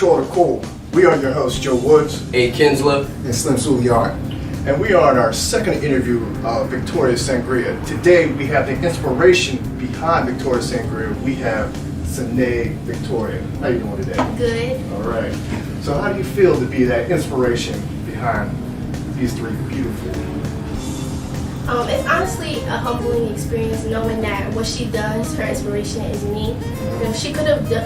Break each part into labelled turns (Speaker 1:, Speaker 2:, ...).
Speaker 1: Control the Cool. We are your hosts, Joe Woods,
Speaker 2: A. Kinsler,
Speaker 3: and Slim Suliard.
Speaker 1: and we are in our second interview of Victoria Sangria. Today we have the inspiration behind Victoria Sangria. We have Sanai Victoria. How you doing today?
Speaker 4: Good.
Speaker 1: All right. So how do you feel to be that inspiration behind these three beautiful?
Speaker 4: It's honestly a humbling experience knowing that what she does, her inspiration is me. You know, she could have done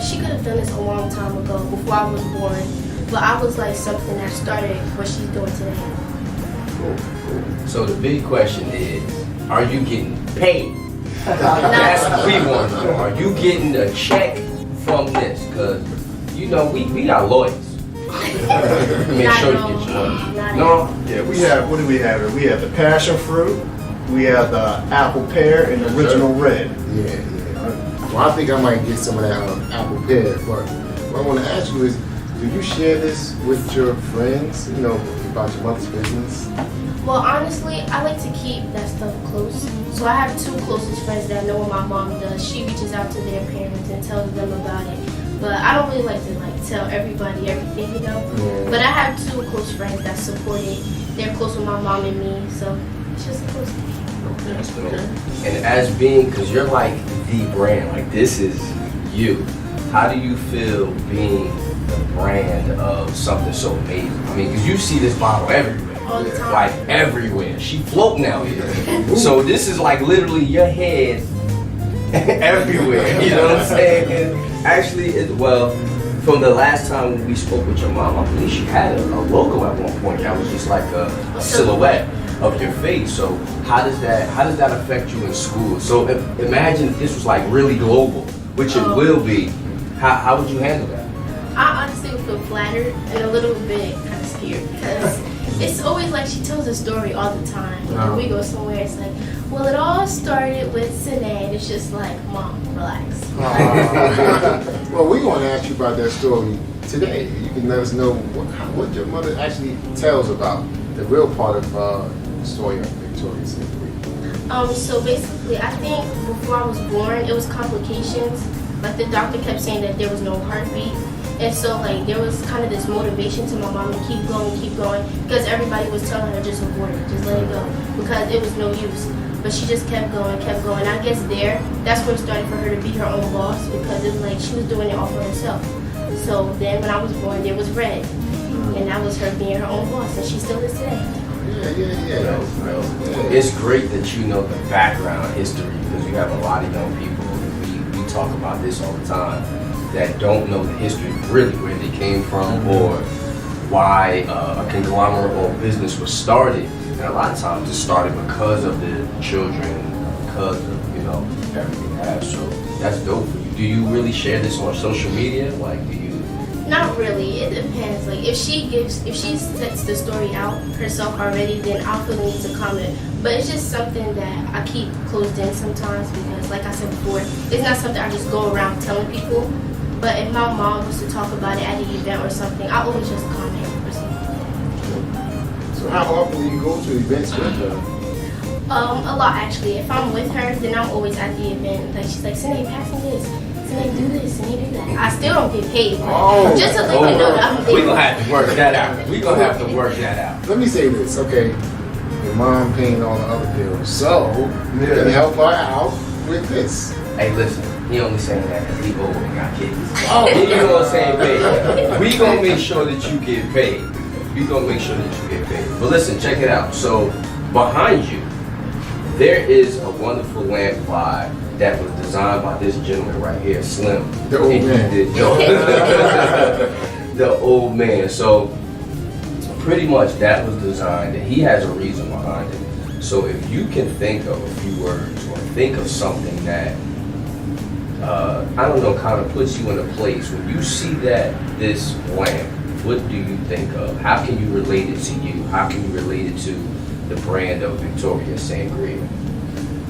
Speaker 4: this a long time ago before I was born, but I was like something that started what she's doing today.
Speaker 1: Cool.
Speaker 2: So the big question is, are you getting paid? That's what we want to know. Are you getting a check from this? Because, you know, we got lawyers. Make sure you get your money. No?
Speaker 1: Yeah, we have, what do we have here? We have the passion fruit, we have the apple pear, and the original red.
Speaker 3: Yeah. Well, I think I might get some of that apple pear, but what I want to ask you is, do you share this with your friends, you know, about your mother's business?
Speaker 4: Well, honestly, I like to keep that stuff close. So I have two closest friends that know what my mom does. She reaches out to their parents and tells them about it. But I don't really like to tell everybody everything, you know.
Speaker 3: Yeah.
Speaker 4: But I have two close friends that support it. They're close with my mom and me, so it's just close to me.
Speaker 2: That's dope. And as being, because you're like the brand, like this is you. How do you feel being the brand of something so amazing? I mean, because you see this bottle everywhere.
Speaker 4: All the time.
Speaker 2: Like everywhere. She floating out here. So this is like literally your head everywhere. You know what I'm saying? And actually, from the last time we spoke with your mom, I believe she had a logo at one point that was just like a silhouette of your face. So how does that affect you in school? So imagine if this was like really global, which it will be. How would you handle that?
Speaker 4: I honestly would feel flattered and a little bit kind of scared because it's always like she tells a story all the time. When we go somewhere, it's like, well, it all started with Sanai. It's just like, Mom, relax.
Speaker 3: Well, we're going to ask you about that story today. You can let us know what your mother actually tells about the real part of the story of Victoria Sangria.
Speaker 4: So basically, I think before I was born, it was complications. Like the doctor kept saying that there was no heartbeat. And so like there was kind of this motivation to my mom to keep going, because everybody was telling her just abort it, just let it go, because it was no use. But she just kept going. I guess that's where it started for her to be her own boss, because it was like she was doing it all for herself. So then when I was born, there was red, and that was her being her own boss, and she still is today.
Speaker 3: Yeah.
Speaker 2: It's great that you know the background history, because you have a lot of young people, and we talk about this all the time, that don't know the history, really where they came from or why a conglomerate or business was started. And a lot of times it started because of the children, because of, you know, everything they have. So that's dope for you. Do you really share this on social media? Like, do you?
Speaker 4: Not really. It depends. Like if she sets the story out herself already, then I'll feel the need to comment. But it's just something that I keep closed in sometimes, because like I said before, it's not something I just go around telling people. But if my mom was to talk about it at an event or something, I always just comment or something.
Speaker 3: So how often do you go to events with her?
Speaker 4: A lot actually. If I'm with her, then I'm always at the event. Like she's like, Sanai, pass me this. Sanai, do this. Sanai, do that. I still don't get paid. But just to let you know that I'm there.
Speaker 2: We're going to have to work that out.
Speaker 3: Let me say this, okay? Your mom paying all the other bills, so you can help her out with this.
Speaker 2: Hey, listen, he only saying that because he old and got kids. We gonna say paid. We gonna make sure that you get paid. But listen, check it out. So behind you, there is a wonderful lamp vibe that was designed by this gentleman right here, Slim.
Speaker 3: The old man.
Speaker 2: The old man. So pretty much that was designed, and he has a reason behind it. So if you can think of a few words or think of something that I don't know, kind of puts you in a place when you see this lamp, what do you think of? How can you relate it to you? How can you relate it to the brand of Victoria Sangria?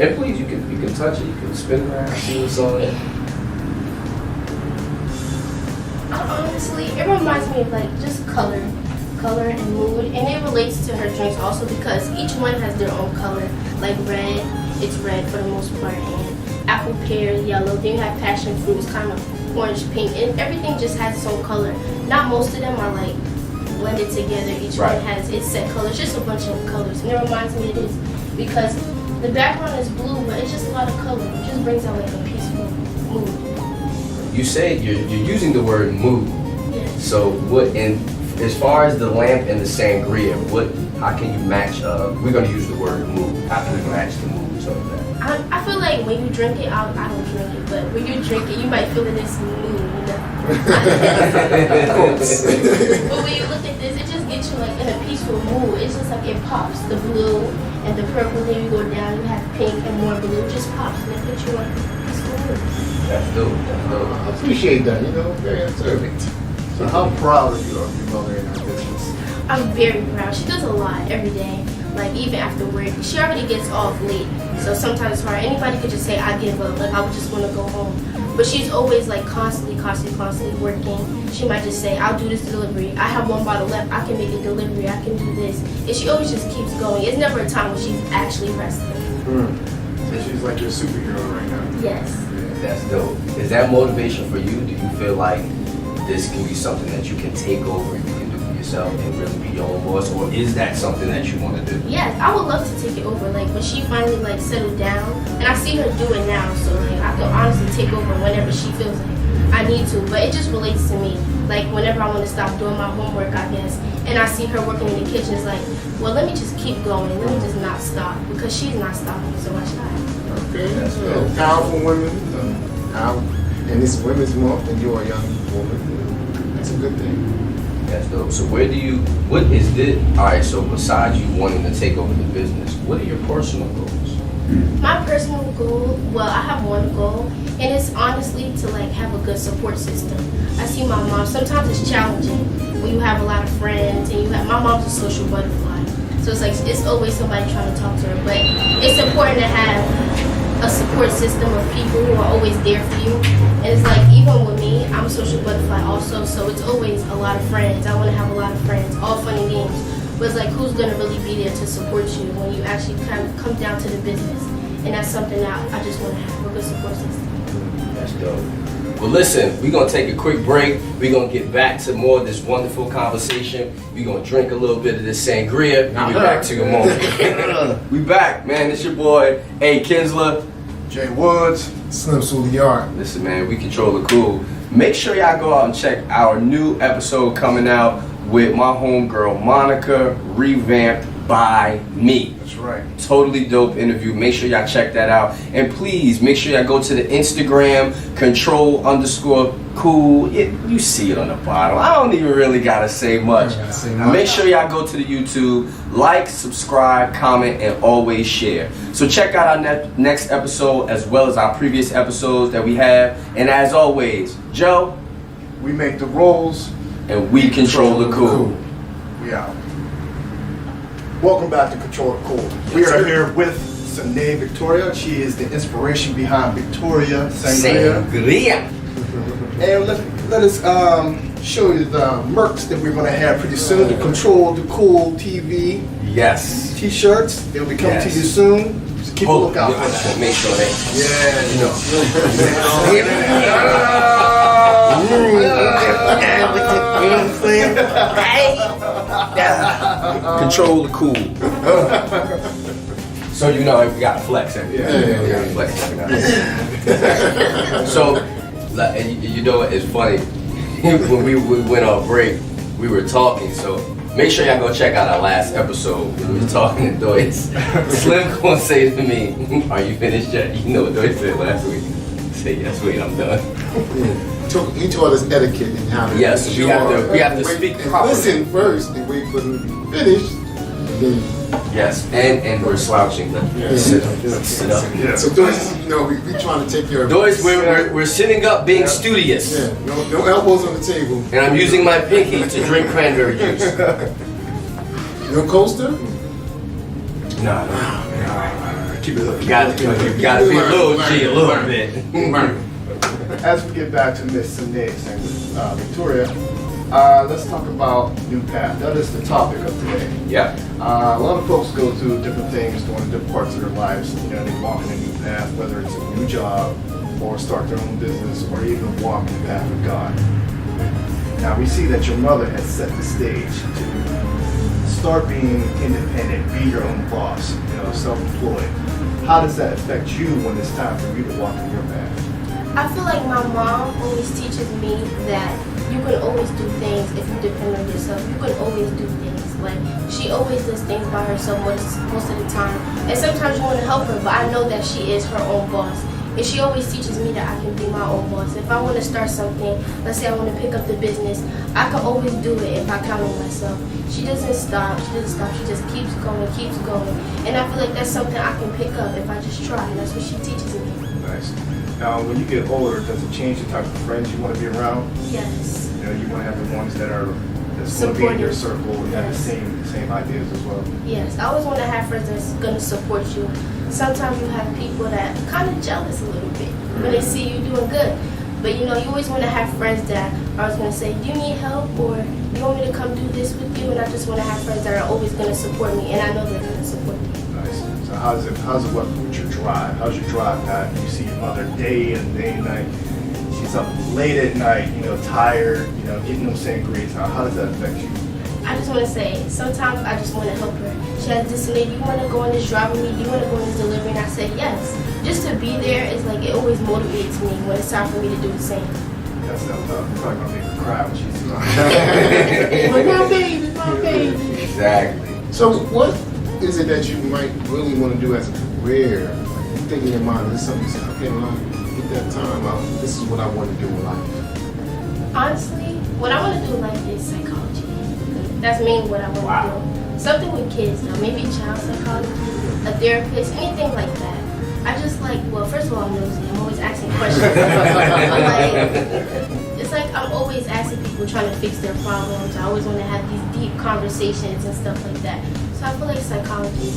Speaker 2: And please, you can touch it, you can spin it around, see what's on it.
Speaker 4: Honestly, it reminds me of like just color and mood, and it relates to her drinks also, because each one has their own color. Like red, it's red for the most part, and apple pear, yellow. Then you have passion fruit, it's kind of orange pink, and everything just has its own color. not most of them are like blended together. Each
Speaker 2: Right.
Speaker 4: one has its set colors, just a bunch of colors. And it reminds me of this because the background is blue, but it's just a lot of color. It just brings out like a peaceful mood.
Speaker 2: You say you're using the word mood.
Speaker 4: Yes.
Speaker 2: So what, and as far as the lamp and the sangria, how can you match, we're gonna use the word mood. How can you match the moods of that?
Speaker 4: I feel like when you drink it, I don't drink it, but when you drink it, you might feel it in this mood, you know? But when you look at this, it just gets you like in a peaceful mood. It's just like it pops. The blue and the purple, then you go down, you have pink and more blue. It just pops and it puts you in a peaceful mood.
Speaker 2: That's dope, that's dope.
Speaker 3: I appreciate that, very observant.
Speaker 1: So how proud are you of your mother and her business?
Speaker 4: I'm very proud. She does a lot every day. Like even after work, she already gets off late. So sometimes it's hard. Anybody could just say, I give up. Like I would just want to go home. But she's always like constantly working. She might just say, I'll do this delivery. I have one bottle left. I can make a delivery. I can do this. And she always just keeps going. It's never a time when she's actually resting.
Speaker 1: So she's like your superhero right now.
Speaker 4: Yes.
Speaker 2: That's dope. Is that motivation for you? Do you feel like this can be something that you can take over, you can do for yourself and really be your own boss? Or is that something that you want to do?
Speaker 4: Yes, I would love to take it over. Like when she finally like settled down, and I see her do it now. So like I could honestly take over whenever she feels like I need to. But it just relates to me. Like whenever I want to stop doing my homework, I guess, and I see her working in the kitchen, it's like, well, let me just keep going. Let me just not stop because she's not stopping. So why should I?
Speaker 3: Okay,
Speaker 2: That's
Speaker 3: so
Speaker 2: good.
Speaker 3: powerful women, and it's Women's Month, and you're a young woman. That's a good thing.
Speaker 2: That's dope. So what is this? All right, so besides you wanting to take over the business, what are your personal goals?
Speaker 4: My personal goal, well, I have one goal, and it's honestly to like have a good support system. I see my mom, sometimes it's challenging when you have a lot of friends and my mom's a social butterfly. So it's like, it's always somebody trying to talk to her, but it's important to have a support system of people who are always there for you. And it's like, even with me, I'm a social butterfly also, so it's always a lot of friends. I want to have a lot of friends, all fun and games. But it's like, who's going to really be there to support you when you actually kind of come down to the business? And that's something that I just want to have, a good support system.
Speaker 2: That's dope. Well, listen, we're going to take a quick break. We're going to get back to more of this wonderful conversation. We're going to drink a little bit of this sangria. We'll be back to you in a moment. We back, man. It's your boy, A. Kinsler.
Speaker 1: Jay Woods.
Speaker 3: Slim Souliard.
Speaker 2: Listen, man, we control the cool. Make sure y'all go out and check our new episode coming out with my homegirl, Monica, revamped by me.
Speaker 1: That's right.
Speaker 2: Totally dope interview. Make sure y'all check that out. And please make sure y'all go to the Instagram, control_cool. You see it on the bottom. I don't even really gotta say much. Make sure y'all go to the YouTube, like, subscribe, comment, and always share. So check out our next episode as well as our previous episodes that we have. And as always, Joe,
Speaker 1: We make the rolls.
Speaker 2: and we control the cool.
Speaker 1: We out. Welcome back to Control the Cool. We
Speaker 2: Yes,
Speaker 1: are
Speaker 2: sir.
Speaker 1: here with Sanai Victoria. She is the inspiration behind Victoria Sangria.
Speaker 2: Sangria.
Speaker 1: And let us show you the mercs that we're going to have pretty soon. The Control the Cool TV
Speaker 2: Yes.
Speaker 1: t-shirts. They'll be coming to you soon. Just keep a lookout for that.
Speaker 2: Make sure they.
Speaker 1: Yeah,
Speaker 2: You know. Control the cool. So you know we got to flex every
Speaker 1: Yeah.
Speaker 2: We gotta flex every now. So, like, and you know it's funny when we went on break, we were talking. So make sure y'all go check out our last episode. We were talking to Doyce. Slim gonna say to me, "Are you finished yet?" You know what Doyce said last week. Say yes, wait, I'm done.
Speaker 3: He taught us etiquette and how to.
Speaker 2: Yes, we have to
Speaker 3: wait,
Speaker 2: speak
Speaker 3: and
Speaker 2: properly.
Speaker 3: listen first and wait for them to be finished. And then,
Speaker 2: Yes, and we're slouching. Sit up. Sit up.
Speaker 1: Yeah.
Speaker 3: so Doris, we trying to take care of.
Speaker 2: Doyce, we're sitting up being studious.
Speaker 3: Yeah, no elbows on the table.
Speaker 2: And I'm using my pinky to drink cranberry juice.
Speaker 3: No coaster?
Speaker 2: No.
Speaker 1: Keep it up.
Speaker 2: You gotta be a little G a little bit.
Speaker 1: As we get back to Miss Sanai Victoria, let's talk about New Path. That is the topic of today.
Speaker 2: Yep.
Speaker 1: A lot of folks go through different things during different parts of their lives. You know, they walk in a new path, whether it's a new job or start their own business or even walk the path of God. Now we see that your mother has set the stage to start being independent, be your own boss, self-employed. How does that affect you when it's time for you to walk in your path?
Speaker 4: I feel like my mom always teaches me that you can always do things if you depend on yourself. You can always do things. Like, she always does things by herself most of the time. And sometimes you want to help her, but I know that she is her own boss. And she always teaches me that I can be my own boss. If I want to start something, let's say I want to pick up the business, I can always do it if I count on myself. She doesn't stop. She just keeps going. And I feel like that's something I can pick up if I just try. And that's what she teaches me.
Speaker 1: Nice. Now, when you get older, does it change the type of friends you want to be around?
Speaker 4: Yes.
Speaker 1: You want to have the ones that's going to be in your circle and have the same ideas as well.
Speaker 4: Yes, I always want to have friends that's going to support you. Sometimes you have people that are kind of jealous a little bit when they see you doing good. But you always want to have friends that are always going to say, do you need help, or you want me to come do this with you? And I just want to have friends that are always going to support me, and I know they're going to support me.
Speaker 1: Nice. So how's it work with your drive? How's your drive now? You see your mother day and night. She's up late at night, tired, getting those sangrias. How does that affect you?
Speaker 4: I just want to say, sometimes I just want to help her. She has this lady, do you want to go on this drive with me? Do you want to go on this delivery? And I said yes. Just to be there is like, it always motivates me when it's time for me to do the same.
Speaker 1: That's probably going to make her cry when she's
Speaker 3: my baby.
Speaker 2: Exactly.
Speaker 3: So what is it that you might really want to do as a career? Like, you think in your mind, this is something you say, okay, when I get that time out, this is what I want to do in life.
Speaker 4: Honestly, what I want to do in life is psychology. That's mainly what I want to do. Something with kids, though. Maybe child psychology, a therapist, anything like that. I just first of all, I'm nosy. I'm always asking questions. It's like I'm always asking people, trying to fix their problems. I always want to have these deep conversations and stuff like that. So I feel like psychology is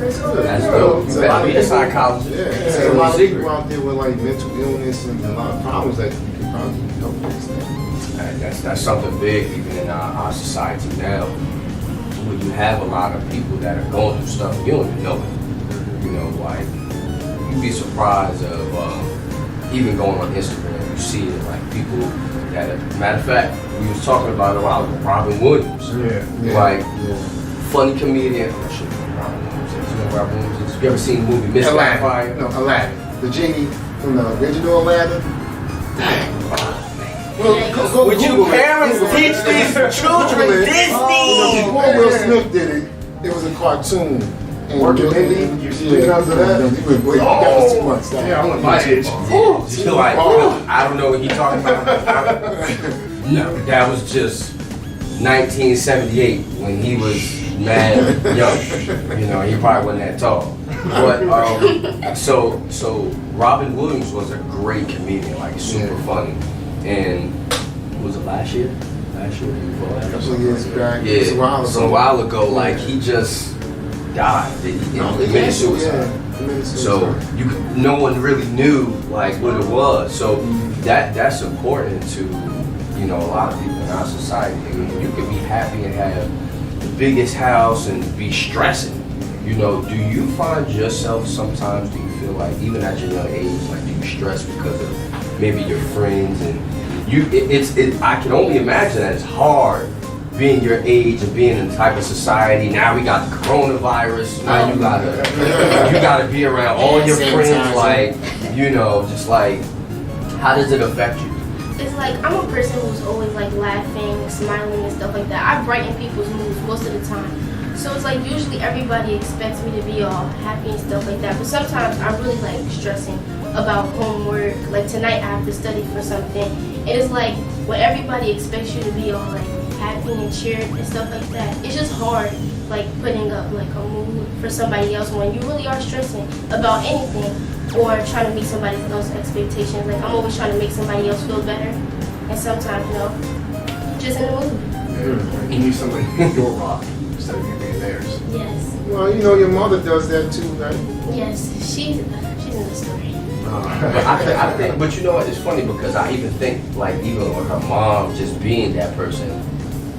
Speaker 2: That's dope. You better be a psychologist.
Speaker 3: Yeah,
Speaker 2: It's
Speaker 3: there's a lot of
Speaker 2: secret.
Speaker 3: people out there with mental illness and a lot of problems that you can probably help fix that.
Speaker 2: That's something big even in our society now. When you have a lot of people that are going through stuff, you don't even know it. Like, you'd be surprised of even going on Instagram, you see it, like people that, matter of fact, we was talking about it a while ago, Robin Williams. Funny comedian. I'm not sure who Robin Williams is. You know who Robin Williams is? You ever seen the movie Miss Fire?
Speaker 3: No, Aladdin. The genie from the original Aladdin. Well,
Speaker 2: Would you parents teach these children Disney?
Speaker 3: Before Will Smith did it, it was a cartoon.
Speaker 1: Working Mindy, you speaking of that?
Speaker 3: That was too much.
Speaker 1: Yeah, I want my age.
Speaker 2: You're like, I don't know what he's talking about. No, that was just 1978 when he was mad young. He probably wasn't that tall. But so Robin Williams was a great comedian, like super funny. And was it last year?
Speaker 3: A couple of years back.
Speaker 2: Yeah, a while ago. Like, he just died. He committed suicide. So no one really knew like what it was. So that's important to a lot of people in our society. I mean, you could be happy and have the biggest house and be stressing. Do you find yourself sometimes? Do you feel like even at your young age, like, do you stress because of maybe your friends and I can only imagine that it's hard being your age and being in the type of society. Now we got the coronavirus. Now you gotta be around all your friends. Like, just like, how does it affect you?
Speaker 4: It's like, I'm a person who's always like laughing, smiling and stuff like that. I brighten people's moods most of the time. So it's like usually everybody expects me to be all happy and stuff like that. But sometimes I'm really like stressing about homework. Like tonight I have to study for something. And it's like when everybody expects you to be all like happy and cheered and stuff like that, it's just hard like putting up like a mood for somebody else when you really are stressing about anything or trying to meet somebody else's expectations. Like I'm always trying to make somebody else feel better, and sometimes just in the mood.
Speaker 1: You need somebody to be your rock instead of you being theirs.
Speaker 4: Yes.
Speaker 3: Well, your mother does that too, right?
Speaker 4: Yes, she's in the story.
Speaker 2: I think, but you know what? It's funny because I even think, like, even with her mom just being that person,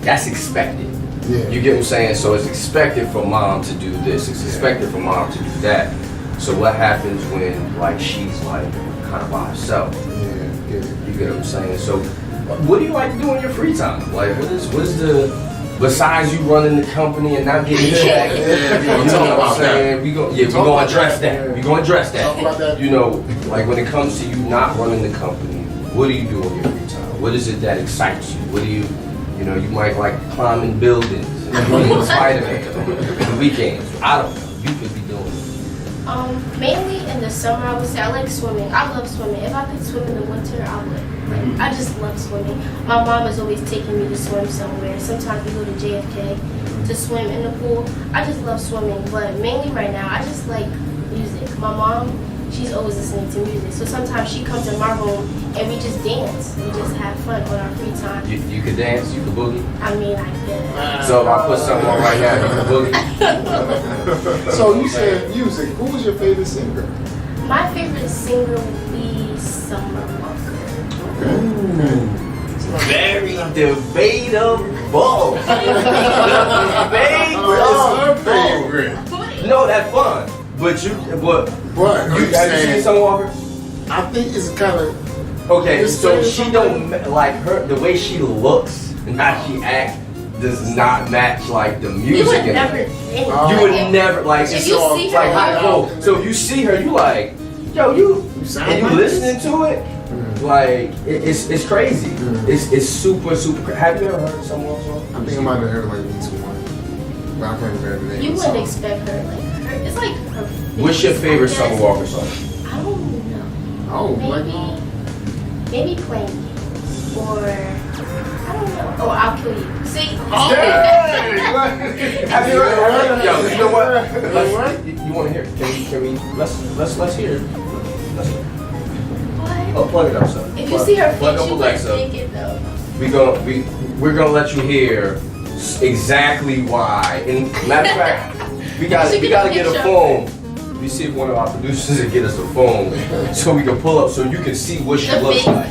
Speaker 2: that's expected.
Speaker 3: Yeah.
Speaker 2: You get what I'm saying? So it's expected for mom to do this. It's expected for mom to do that. So what happens when, like, she's like kind of by herself?
Speaker 3: Yeah.
Speaker 2: You get what I'm saying? So what do you like to do in your free time? Like, what is the, besides you running the company and not getting checked?
Speaker 3: Yeah,
Speaker 2: You know what I'm saying? We gonna address that. We gonna address
Speaker 3: Talk about
Speaker 2: that.
Speaker 3: that.
Speaker 2: You know, like when it comes to you not running the company, what do you do in your free time? What is it that excites you? What do you know, you might like climbing buildings and playing Spider-Man on the weekends. I don't know. You could be doing it.
Speaker 4: Mainly in the summer, I would say I like swimming. I love swimming. If I could swim in the winter, I would. Like, I just love swimming. My mom is always taking me to swim somewhere. Sometimes we go to JFK to swim in the pool. I just love swimming, but mainly right now, I just like music. My mom, she's always listening to music. So sometimes she comes in my room and we just dance. We just have fun on our free time.
Speaker 2: You could dance, you could boogie.
Speaker 4: I mean, I guess.
Speaker 2: So if I put something on right now, you can boogie.
Speaker 3: So you said music. Who was your favorite singer?
Speaker 4: My favorite singer would be Summer Walker.
Speaker 2: Very debatable.
Speaker 3: Her favorite.
Speaker 2: No, that's fun. But
Speaker 3: What?
Speaker 2: have you seen Summer Walker?
Speaker 3: I think it's kind of.
Speaker 2: Okay, so she don't like her, the way she looks and how she acts does not match like the music.
Speaker 4: You would
Speaker 2: in
Speaker 4: never
Speaker 2: it.
Speaker 4: think.
Speaker 2: You would never like.
Speaker 4: If
Speaker 2: It's
Speaker 4: you
Speaker 2: all
Speaker 4: see her,
Speaker 2: like
Speaker 4: you
Speaker 2: hot
Speaker 4: know.
Speaker 2: cold. So you see her, you like, yo, you
Speaker 3: sound
Speaker 2: and you
Speaker 3: like
Speaker 2: listening to it, like it's crazy. It's super. Have you ever heard Summer Walker song?
Speaker 3: I think I might have heard like Me Too one, but I can't remember the name.
Speaker 4: You
Speaker 3: of the
Speaker 4: wouldn't
Speaker 3: song.
Speaker 4: expect her like her. It's like her.
Speaker 2: What's your
Speaker 4: face,
Speaker 2: favorite
Speaker 4: I guess.
Speaker 2: Summer Walker song?
Speaker 4: I don't know.
Speaker 3: Oh, like
Speaker 4: Maybe playing games or I don't know. Oh, I'll kill you. See?
Speaker 2: Have you ever heard? Yo, you know what? You want to hear? Can we? Let's hear. Let's hear.
Speaker 4: What?
Speaker 2: Oh, plug it up, son.
Speaker 4: If you see her
Speaker 2: Plug
Speaker 4: face,
Speaker 2: up
Speaker 4: you would
Speaker 2: Alexa.
Speaker 4: think it though.
Speaker 2: We're gonna let you hear exactly why. And matter of fact, we gotta get a phone. We see if one of our producers can get us a phone so we can pull up so you can see what she looks like.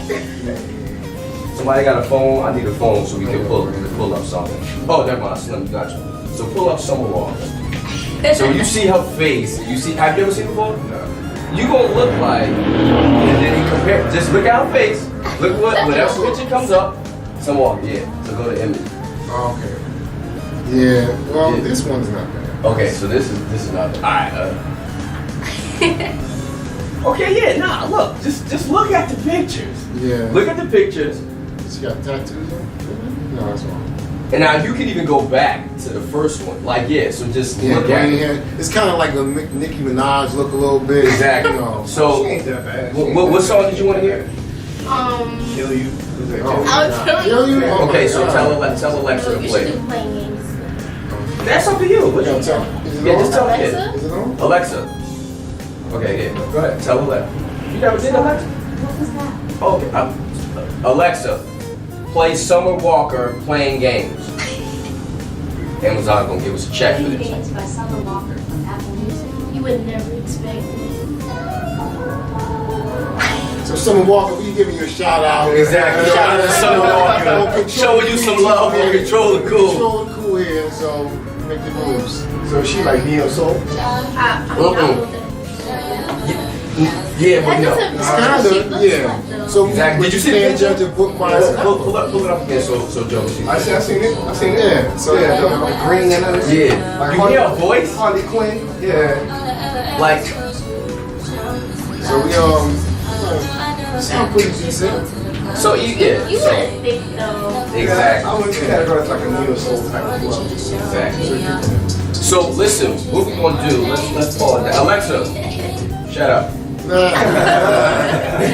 Speaker 2: Somebody got a phone? I need a phone so we can pull up something. Oh, never mind, Slim, got you. So pull up Summer Walker. So you see her face. Have you ever seen her before? No. You gonna look like, and then you compare. Just look at her face. Look whatever picture comes up. Summer Walker, yeah. So go to image.
Speaker 3: Oh, okay. Yeah. Well,
Speaker 2: Yeah.
Speaker 3: this one's not bad.
Speaker 2: Okay, so this is not. All right. Okay, yeah. Nah, look. Just look at the pictures.
Speaker 3: Yeah.
Speaker 2: Look at the pictures.
Speaker 3: She got tattoos on? No, that's wrong.
Speaker 2: And now you can even go back to the first one. Like, yeah, so just
Speaker 3: Yeah,
Speaker 2: look at
Speaker 3: green
Speaker 2: it.
Speaker 3: hair. It's kind of like a Nicki Minaj look a little bit.
Speaker 2: Exactly.
Speaker 3: You know.
Speaker 2: So,
Speaker 1: She ain't that bad.
Speaker 2: what song did you want to hear?
Speaker 1: Kill you. Who's that?
Speaker 3: Oh.
Speaker 4: I'll kill you.
Speaker 2: Okay, so tell Alexa to
Speaker 4: You
Speaker 2: play.
Speaker 4: should do playing games.
Speaker 2: That's up to you. What you
Speaker 3: Yo, tell.
Speaker 2: Yeah,
Speaker 3: Is it
Speaker 2: just
Speaker 3: on?
Speaker 2: tell the kid.
Speaker 4: Alexa?
Speaker 3: Is it on?
Speaker 2: Alexa. Okay, yeah. Go ahead. Tell Alexa. You never did Alexa?
Speaker 5: What was that?
Speaker 2: Okay. Alexa, play Summer Walker playing games. Amazon gonna give us a check for
Speaker 5: Playing
Speaker 2: this.
Speaker 5: Games by Summer Walker from Apple Music.
Speaker 4: You would never expect it.
Speaker 3: So Summer Walker, we giving you a shout out.
Speaker 2: Exactly. Shout out to Summer Walker. Showing you some love on Control the Cool.
Speaker 3: Control the Cool here, so make the moves.
Speaker 1: So she like neo soul?
Speaker 4: I mean, I know that.
Speaker 2: Yeah, but
Speaker 4: That
Speaker 2: no.
Speaker 4: doesn't
Speaker 3: It's
Speaker 4: matter.
Speaker 3: kind
Speaker 4: She
Speaker 3: of,
Speaker 4: looks
Speaker 3: yeah.
Speaker 4: like though.
Speaker 3: So
Speaker 2: Exactly.
Speaker 3: but
Speaker 2: Did you
Speaker 3: you
Speaker 2: see the
Speaker 3: can't
Speaker 2: picture?
Speaker 3: judge a book by its cover.
Speaker 2: Pull it up again so Joe can see.
Speaker 1: I seen it. I seen it.
Speaker 3: Yeah. So
Speaker 1: Yeah, the green and everything.
Speaker 2: Yeah.
Speaker 1: Like
Speaker 2: You hear her voice?
Speaker 1: Harley Quinn. Yeah.
Speaker 2: Like,
Speaker 3: So we sound pretty decent.
Speaker 2: so
Speaker 4: You
Speaker 2: yeah. So,
Speaker 4: wouldn't think though.
Speaker 2: exactly.
Speaker 1: I would categorize like a neo soul type of club.
Speaker 2: Exactly. So listen, what we gonna do? Let's pause that. Alexa, shut up.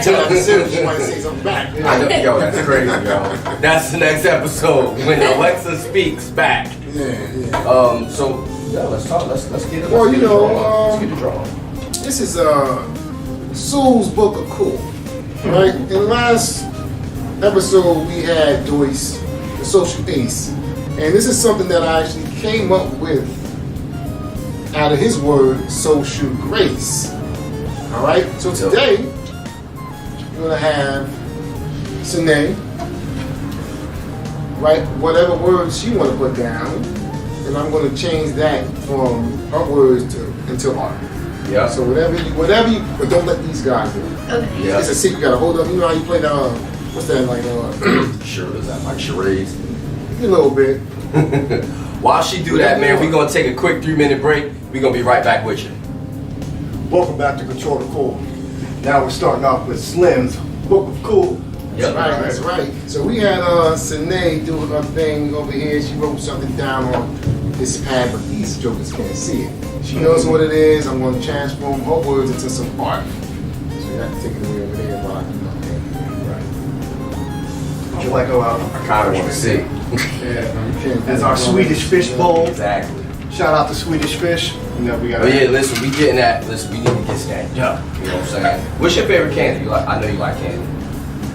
Speaker 3: Tell her she might say something back.
Speaker 2: I know, yo, that's crazy, yo. That's the next episode when Alexa speaks back.
Speaker 3: Yeah.
Speaker 2: So yeah, let's talk. Let's get it.
Speaker 3: Well,
Speaker 2: let's
Speaker 3: you
Speaker 2: get it
Speaker 3: know,
Speaker 2: drawn. Let's get it drawn.
Speaker 3: This is Sue's Book of Cool. Right? In the last episode we had Joyce, the social ace. And this is something that I actually came up with out of his word, social grace. Alright? So today you're gonna have Sanai write whatever words she wanna put down, and I'm gonna change that from her words into art.
Speaker 2: Yeah.
Speaker 3: So whatever you, but don't let these guys do it.
Speaker 4: Okay.
Speaker 2: Yeah.
Speaker 3: It's a secret. You gotta hold up. You know how you play the What's that like?
Speaker 2: Sure, is that like charades?
Speaker 3: A little bit.
Speaker 2: While she do that, man, we gonna take a quick 3-minute break. We gonna be right back with you.
Speaker 1: Welcome back to Control the Cool. Now we're starting off with Slim's Book of Cool.
Speaker 2: Yep.
Speaker 3: That's right. So we had Sanai do her thing over here. She wrote something down on this pad, but these jokers can't see it. She knows what it is. I'm going to transform her words into some art. So you have to take it away over there while I do my thing.
Speaker 1: Would you like to go out?
Speaker 2: I kind of want to see.
Speaker 1: That's our Swedish fish bowl.
Speaker 2: Exactly.
Speaker 1: Shout out to Swedish Fish. You know, we got.
Speaker 2: Oh yeah, listen, we getting that. Listen, we need to get that duck. You know what I'm saying? What's your favorite candy? You like? I know you like candy.
Speaker 4: I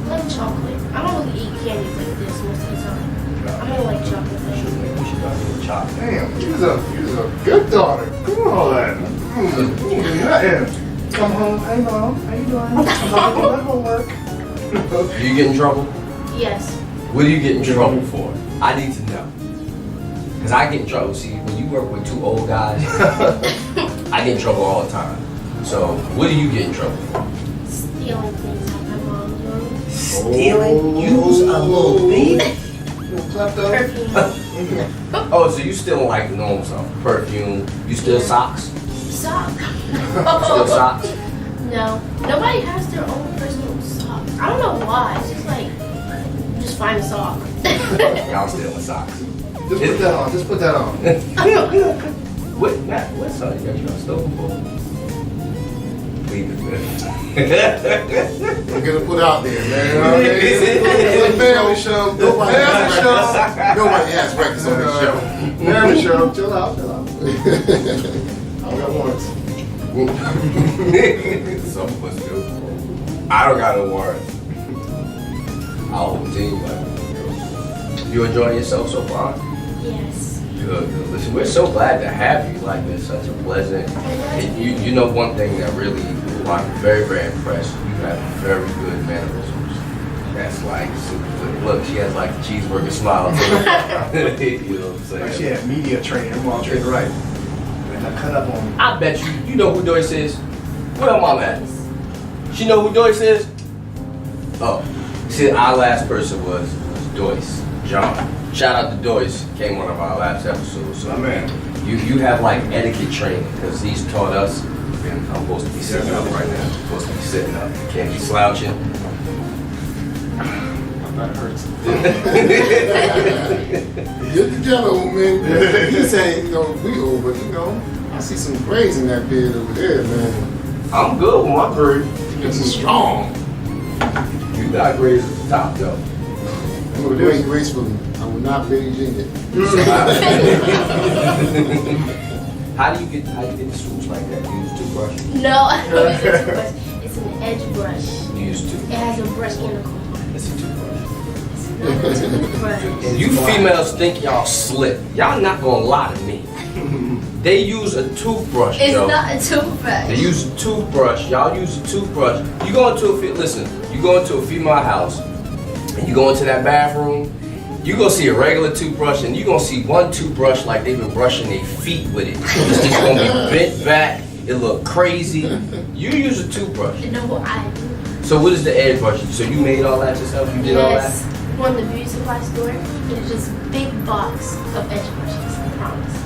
Speaker 4: like chocolate. I don't really eat candy like this most of the time. I don't like chocolate things.
Speaker 2: We should go get chocolate.
Speaker 1: Damn, you're a good daughter. Come on. Nothing. Come home. Hey mom, how you doing? I'm about to do my homework.
Speaker 2: Do you get in trouble?
Speaker 4: Yes.
Speaker 2: What do you get in trouble for? I need to know. Because I get in trouble. See, when you work with 2 old guys, I get in trouble all the time. So, what do you get in trouble for?
Speaker 4: Stealing things like my mom doing.
Speaker 2: Stealing? Use a little thief?
Speaker 4: Perfume.
Speaker 2: Oh, so you stealing like the normal stuff? Perfume? You steal socks?
Speaker 4: Sock.
Speaker 2: Steal socks?
Speaker 4: No. Nobody has their own personal socks. I don't know why. It's just like, just find a sock.
Speaker 2: Y'all stealing socks.
Speaker 1: Just put that on. Just put that on.
Speaker 2: What, Matt, what song you got you stolen for? Leave it, man.
Speaker 3: We're going to put out there, man. It's a family show. Nobody has records on the show.
Speaker 1: Family show. Chill out. Chill out. I got warrants.
Speaker 2: Some of us do. I don't got no warrants. I'll continue like you enjoying yourself so far?
Speaker 4: Yes.
Speaker 2: Good. Listen, we're so glad to have you. Like, it's such a pleasant. And you know one thing that really, I'm very, very impressed. You have very good mannerisms. That's like super good. Look, she has like the cheeseburger smile too. You know what I'm saying?
Speaker 1: She had media training. Her mom trained right. And I cut up on me.
Speaker 2: I bet you know who Doyce is. Where her mom at? She know who Doyce is? Oh, see, our last person was Doyce, John. Shout out to Doyce, came one of our last episodes. So,
Speaker 1: man,
Speaker 2: you have like etiquette training because he's taught us. And I'm supposed to be sitting up right now. I'm supposed to be sitting up. You can't be slouching.
Speaker 1: that hurts.
Speaker 3: You're together, old man. He's saying, we old, but I see some grays in that beard over there, man.
Speaker 2: I'm good with my grade.
Speaker 3: It's strong.
Speaker 2: You got grades at the top though.
Speaker 3: I'm going to wait gracefully. I will not beige in it.
Speaker 2: How do you get the swoosh like that? You use toothbrush?
Speaker 4: No, I don't use a toothbrush. It's an edge brush.
Speaker 2: You use
Speaker 4: It
Speaker 2: toothbrush.
Speaker 4: has a brush and a comb.
Speaker 2: It's a toothbrush.
Speaker 4: It's not a toothbrush.
Speaker 2: And you females think y'all slick. Y'all not gonna lie to me. They use a toothbrush,
Speaker 4: It's
Speaker 2: yo.
Speaker 4: not a toothbrush.
Speaker 2: They use a toothbrush. Y'all use a toothbrush. You go into you go into a female house and you go into that bathroom, you gonna see a regular toothbrush and you gonna see one toothbrush like they've been brushing their feet with it. It's just gonna be bent back. It look crazy. You use a toothbrush.
Speaker 4: No, I do.
Speaker 2: So what is the edge brush? So you made all that yourself? You did all that?
Speaker 4: Yes. From the beauty supply store, it's just a big box of edge brushes, I promise.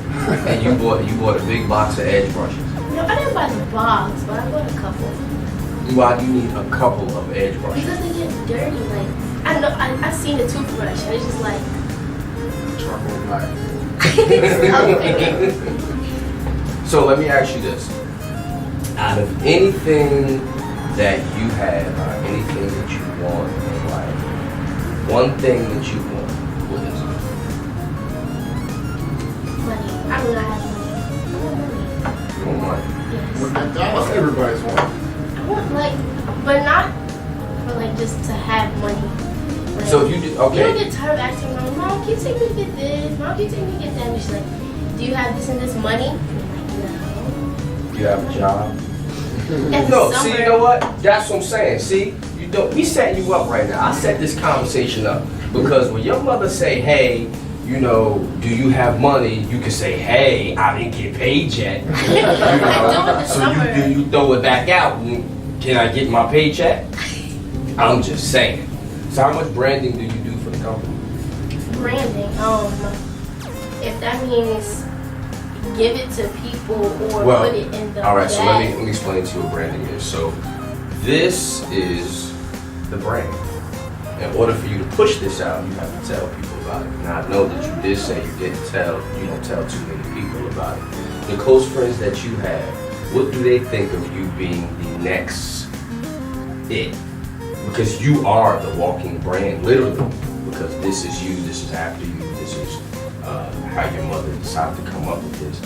Speaker 2: And you bought a big box of edge brushes.
Speaker 4: No, I didn't buy the box, but I bought a couple.
Speaker 2: Why do you need a couple of edge brushes?
Speaker 4: Because they get dirty, like, I know, I seen a toothbrush, and it's just like,
Speaker 3: Charcoal black.
Speaker 4: it's ugly.
Speaker 2: So let me ask you this. Out of anything that you have, or anything that you want in life, one thing that you want, what is
Speaker 4: Money. I do not have money. I want money.
Speaker 2: it? You want money.
Speaker 4: Yes.
Speaker 1: That's everybody's one.
Speaker 4: I want, like, but not for, like, just to have money. Like,
Speaker 2: So if you do,
Speaker 4: You don't
Speaker 2: okay.
Speaker 4: get tired of asking mom, Mom, can you take me to get this? Mom, can you take me to get that? And she's like, do you have this and this money? And I'm like,
Speaker 2: Do you have a job?
Speaker 4: no. And
Speaker 2: No,
Speaker 4: summer,
Speaker 2: see, you know what? That's what I'm saying. See, you don't. We setting you up right now. I set this conversation up because when your mother say, "Hey, do you have money?" You can say, "Hey, I didn't get paid yet."
Speaker 4: I do in the
Speaker 2: So
Speaker 4: summer.
Speaker 2: you throw it back out. Can I get my paycheck? I'm just saying. So how much branding do you do for the company?
Speaker 4: Branding. If that means give it to people or
Speaker 2: Well,
Speaker 4: put it in the
Speaker 2: all right. So let
Speaker 4: bag.
Speaker 2: me explain to you what branding is. So this is the brand. In order for you to push this out, you have to tell people about it. Now I know that you did say you didn't tell. You don't tell too many people about it. The close friends that you have, what do they think of you being the next it? Because you are the walking brand, literally. Because this is you, this is after you, this is how your mother decided to come up with this.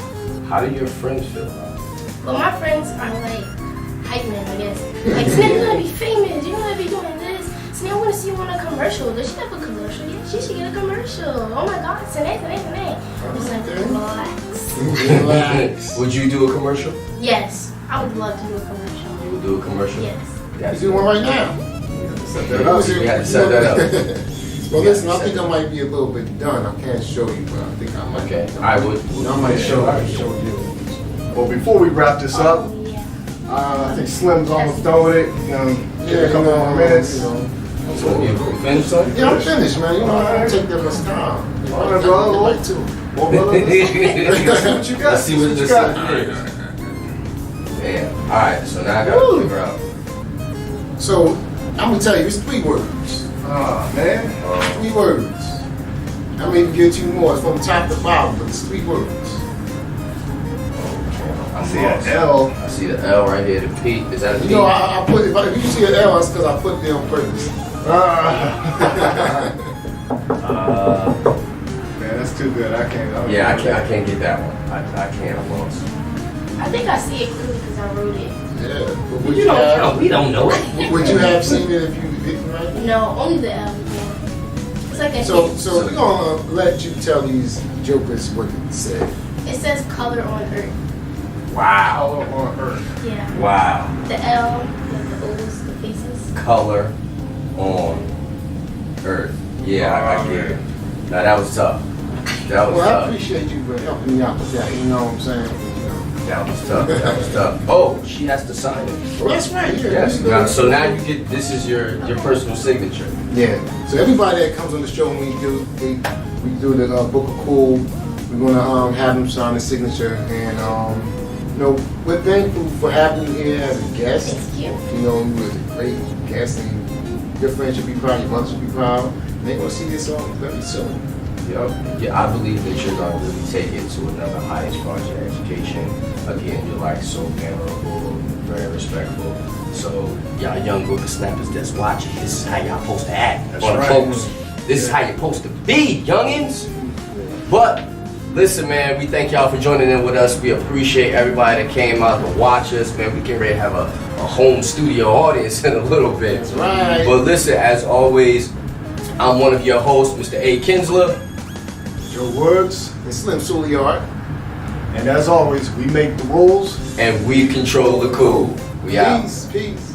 Speaker 2: How do your friends feel about it?
Speaker 4: But my friends are like hype men, I guess. Like, Snap, you're gonna be famous. You're gonna be doing this. Snap, I want to see you on a commercial. Does she have a commercial? Yeah, she should get a commercial. Oh my God, Snap. I'm just like, relax.
Speaker 3: Relax.
Speaker 2: Would you do a commercial?
Speaker 4: Yes, I would love to do a commercial.
Speaker 2: You would do a commercial?
Speaker 4: Yes.
Speaker 2: Yeah,
Speaker 3: You do one right now.
Speaker 1: Set that up.
Speaker 2: We had to set that up.
Speaker 3: Well, listen, I think I might be a little bit done. I can't show you, but I think I might.
Speaker 2: Okay, I would.
Speaker 3: I might show you.
Speaker 1: Well, before we wrap this up,
Speaker 4: Oh, yeah.
Speaker 1: I think Slim's almost done with it. Give it a couple more minutes.
Speaker 2: So you finished something?
Speaker 3: Yeah, I'm finished, man. You know, I don't take that much time. You know,
Speaker 1: All right, brother.
Speaker 3: like two.
Speaker 1: Well, brother, let's see what you got.
Speaker 2: Let's see what
Speaker 1: you
Speaker 2: this
Speaker 1: got.
Speaker 2: is. Damn. All right, so now I gotta figure out.
Speaker 3: So, I'm gonna tell you, it's 3 words.
Speaker 1: Oh, man.
Speaker 3: 3 words. I may even give 2 more. It's from top to bottom, but it's 3 words.
Speaker 1: I see an L.
Speaker 2: I see the L right here, the P. Is that a P?
Speaker 3: You know, I put if you see an L, that's because I put it there on purpose.
Speaker 1: Man, that's too good. I can't.
Speaker 2: Yeah, I can't get that one. I can't. I'm lost.
Speaker 4: I think I see it clearly because I wrote it.
Speaker 3: Yeah. But would
Speaker 2: You don't know. We don't know it.
Speaker 3: Would you have seen it if you didn't write it?
Speaker 4: No, only the L. It's like a
Speaker 3: So,
Speaker 4: hint.
Speaker 3: so we're gonna let you tell these jokers what it said.
Speaker 4: It says color on earth.
Speaker 2: Wow.
Speaker 1: Color on Earth.
Speaker 4: Yeah.
Speaker 2: Wow.
Speaker 4: The L, like the O's, the faces.
Speaker 2: Color on Earth. Yeah, I get it. Now that was tough. That was
Speaker 3: Well, I
Speaker 2: tough.
Speaker 3: appreciate you for helping me out with that. You know what I'm saying? You know.
Speaker 2: That was tough. That was tough. Oh, she has to sign it.
Speaker 3: Well, that's right. Yeah.
Speaker 2: Yes.
Speaker 3: You know.
Speaker 2: Now, so now you get, this is your personal signature.
Speaker 3: Yeah. So everybody that comes on the show, when we do the book of cool, we're gonna have them sign the signature, and you know, we're thankful for having you here as a guest.
Speaker 4: Thank you.
Speaker 3: You know, you was a great guest, and your friends should be proud, your mother should be proud. And they're gonna see this song very soon.
Speaker 2: Yep. Yeah, I believe that you're going to really take it to another height as far as your education. Again, you're like so venerable, very respectful. So, y'all young Google snappers that's watching, this is how y'all supposed to act
Speaker 1: That's
Speaker 2: on
Speaker 1: right.
Speaker 2: folks. This is how you're supposed to be, youngins. But listen, man, we thank y'all for joining in with us. We appreciate everybody that came out to watch us, man. We can ready to have a home studio audience in a little bit.
Speaker 3: That's right.
Speaker 2: But listen, as always, I'm one of your hosts, Mr. A. Kinsler.
Speaker 1: Joe Woods.
Speaker 3: And Slim Souliard.
Speaker 1: And as always, we make the rules.
Speaker 2: And we control the cool. We out.
Speaker 3: Peace, peace.